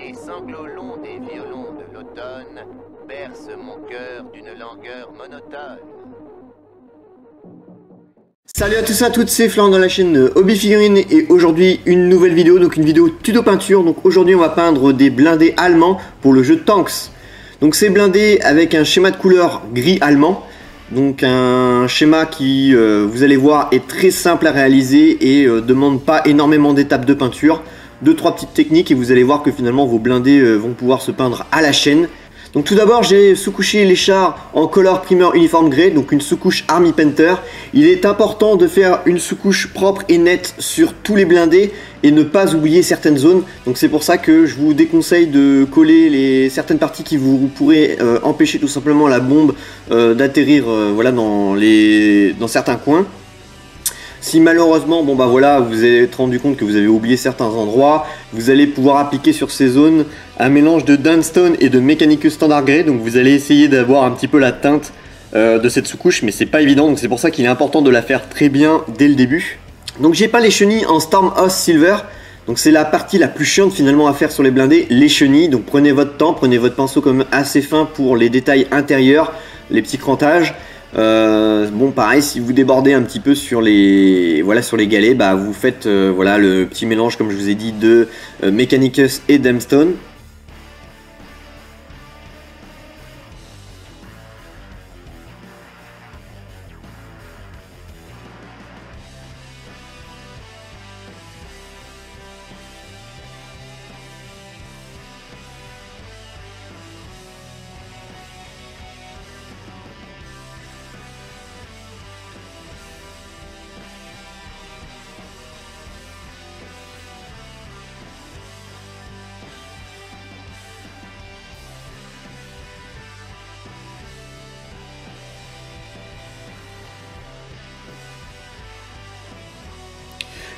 Les sanglots longs des violons de l'automne bercent mon cœur d'une langueur monotone. Salut à tous et à toutes, c'est Flan dans la chaîne Hobby Figurines et aujourd'hui une nouvelle vidéo, donc une vidéo tuto peinture. Donc aujourd'hui on va peindre des blindés allemands pour le jeu Tanks. Donc c'est blindé avec un schéma de couleur gris allemand. Donc un schéma qui, vous allez voir, est très simple à réaliser et demande pas énormément d'étapes de peinture. 2-3 petites techniques et vous allez voir que finalement vos blindés vont pouvoir se peindre à la chaîne. Donc tout d'abord j'ai sous-couché les chars en Color Primer Uniform Grey, donc une sous-couche Army Painter. Il est important de faire une sous-couche propre et nette sur tous les blindés et ne pas oublier certaines zones. Donc c'est pour ça que je vous déconseille de coller certaines parties qui vous pourraient empêcher tout simplement la bombe d'atterrir voilà, dans certains coins. Si malheureusement, bon bah voilà, vous êtes rendu compte que vous avez oublié certains endroits, vous allez pouvoir appliquer sur ces zones un mélange de Dunstone et de Mechanicus Standard Grey. Donc vous allez essayer d'avoir un petit peu la teinte de cette sous-couche, mais c'est pas évident, donc c'est pour ça qu'il est important de la faire très bien dès le début. Donc j'ai peint les chenilles en Stormhouse Silver. Donc c'est la partie la plus chiante finalement à faire sur les blindés, les chenilles. Donc prenez votre temps, prenez votre pinceau comme assez fin pour les détails intérieurs, les petits crantages. Bon pareil, si vous débordez un petit peu sur les galets, bah vous faites voilà le petit mélange comme je vous ai dit de Mechanicus et Dunstone.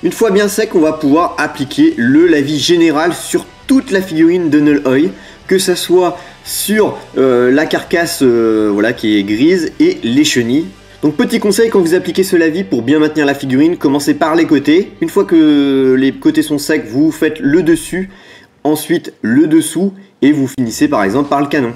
Une fois bien sec, on va pouvoir appliquer le lavis général sur toute la figurine de Null-Oi, que ça soit sur la carcasse voilà, qui est grise et les chenilles. Donc petit conseil, quand vous appliquez ce lavis pour bien maintenir la figurine, commencez par les côtés. Une fois que les côtés sont secs, vous faites le dessus, ensuite le dessous et vous finissez par exemple par le canon.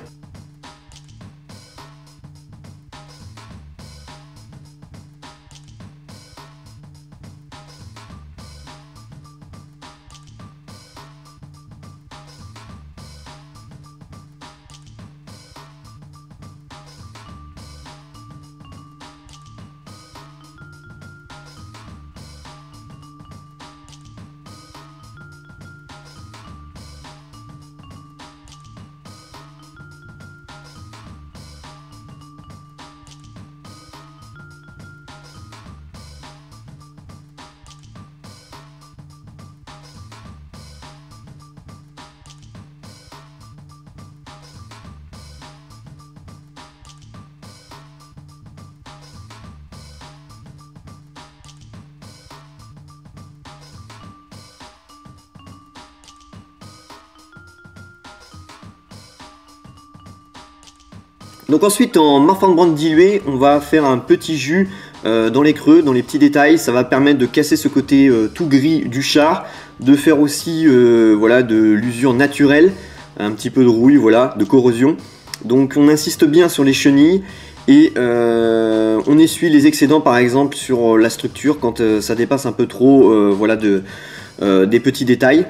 Donc ensuite en Marfan Brand dilué, on va faire un petit jus dans les creux, dans les petits détails. Ça va permettre de casser ce côté tout gris du char, de faire aussi voilà, de l'usure naturelle, un petit peu de rouille, voilà, de corrosion. Donc on insiste bien sur les chenilles et on essuie les excédents par exemple sur la structure quand ça dépasse un peu trop voilà, des petits détails.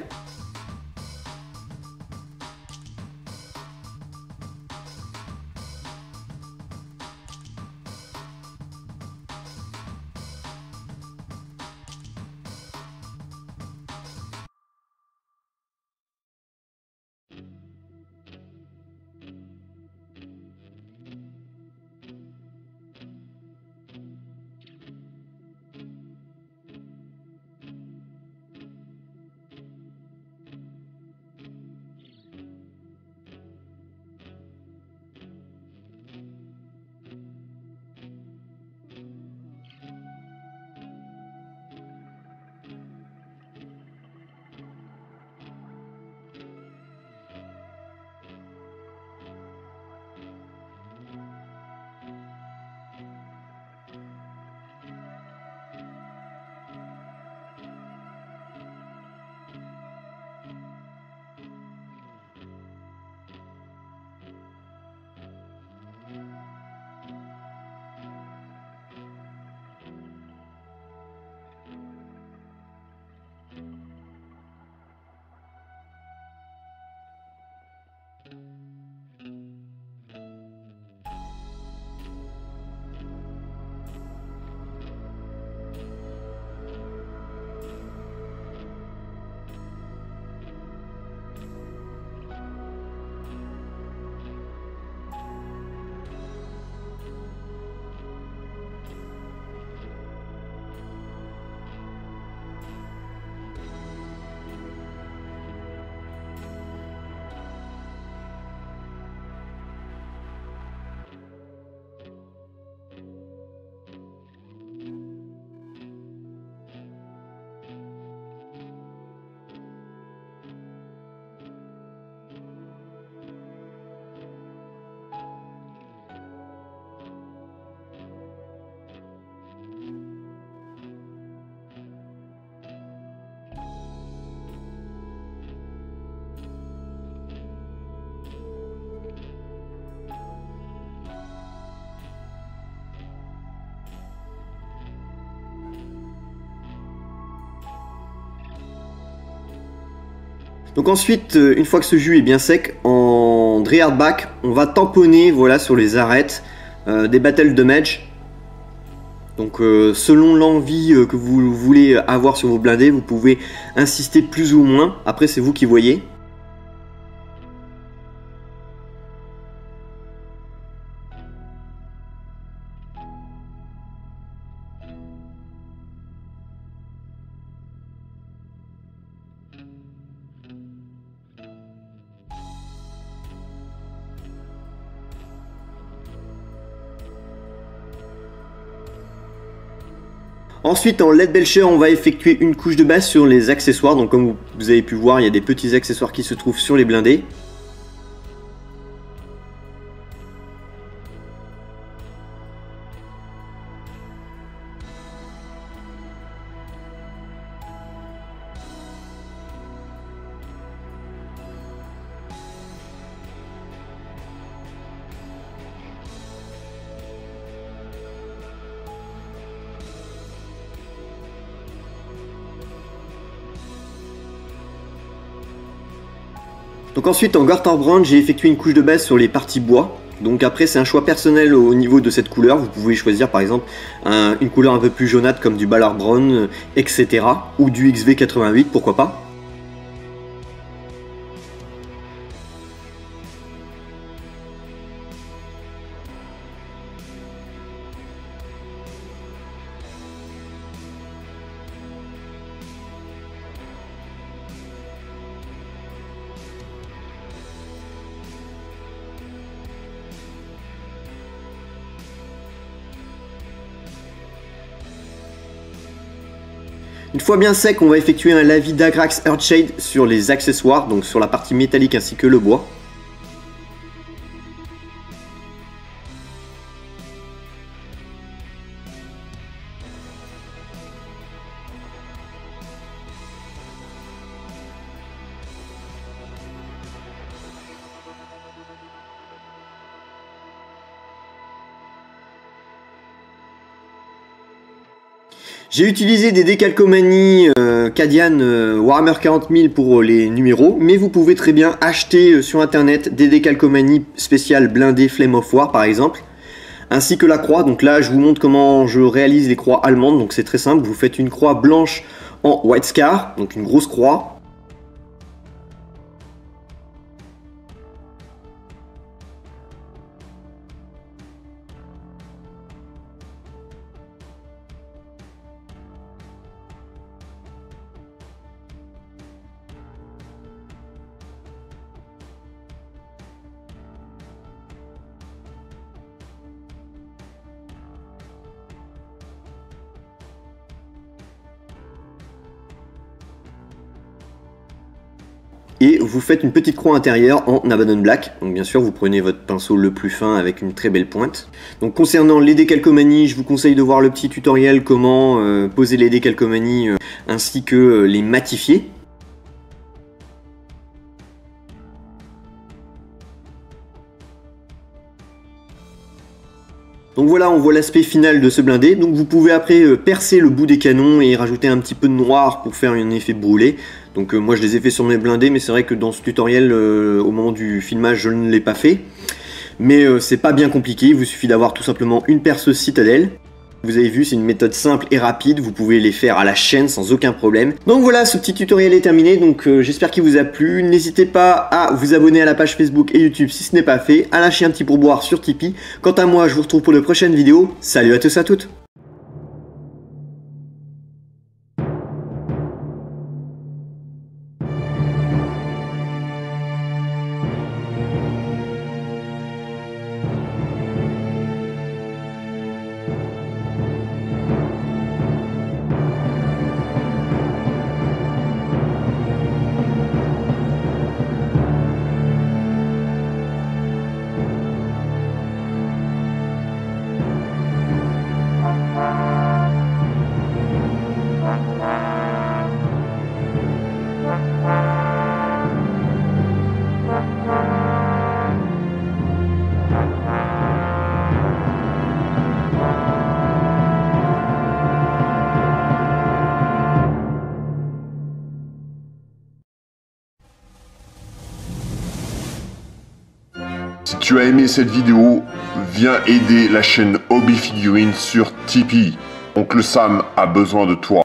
Donc ensuite, une fois que ce jus est bien sec, en dry hardback, on va tamponner voilà, sur les arêtes des battle damage. Donc selon l'envie que vous voulez avoir sur vos blindés, vous pouvez insister plus ou moins. Après, c'est vous qui voyez. Ensuite, en lead belcher, on va effectuer une couche de base sur les accessoires. Donc comme vous avez pu voir, il y a des petits accessoires qui se trouvent sur les blindés. Donc ensuite en Garter Brown, j'ai effectué une couche de base sur les parties bois. Donc après c'est un choix personnel au niveau de cette couleur. Vous pouvez choisir par exemple une couleur un peu plus jaunâtre comme du Ballard Brown, etc. Ou du XV88, pourquoi pas. Une fois bien sec, on va effectuer un lavis d'Agrax Earthshade sur les accessoires, donc sur la partie métallique ainsi que le bois. J'ai utilisé des décalcomanies Cadian Warhammer 40 000 pour les numéros, mais vous pouvez très bien acheter sur internet des décalcomanies spéciales blindées Flame of War par exemple, ainsi que la croix. Donc là je vous montre comment je réalise les croix allemandes, donc c'est très simple, vous faites une croix blanche en White Scar, donc une grosse croix. Et vous faites une petite croix intérieure en Abaddon Black. Donc bien sûr vous prenez votre pinceau le plus fin avec une très belle pointe. Donc concernant les décalcomanies, je vous conseille de voir le petit tutoriel comment poser les décalcomanies ainsi que les matifier. Donc voilà, on voit l'aspect final de ce blindé. Donc vous pouvez après percer le bout des canons et rajouter un petit peu de noir pour faire un effet brûlé. Donc moi je les ai fait sur mes blindés, mais c'est vrai que dans ce tutoriel, au moment du filmage, je ne l'ai pas fait. Mais c'est pas bien compliqué, il vous suffit d'avoir tout simplement une perceuse citadelle. Vous avez vu, c'est une méthode simple et rapide, vous pouvez les faire à la chaîne sans aucun problème. Donc voilà, ce petit tutoriel est terminé, donc j'espère qu'il vous a plu. N'hésitez pas à vous abonner à la page Facebook et YouTube si ce n'est pas fait, à lâcher un petit pourboire sur Tipeee. Quant à moi, je vous retrouve pour de prochaines vidéos. Salut à tous et à toutes. Si tu as aimé cette vidéo, viens aider la chaîne Hobby Figurines sur Tipeee. Oncle Sam a besoin de toi.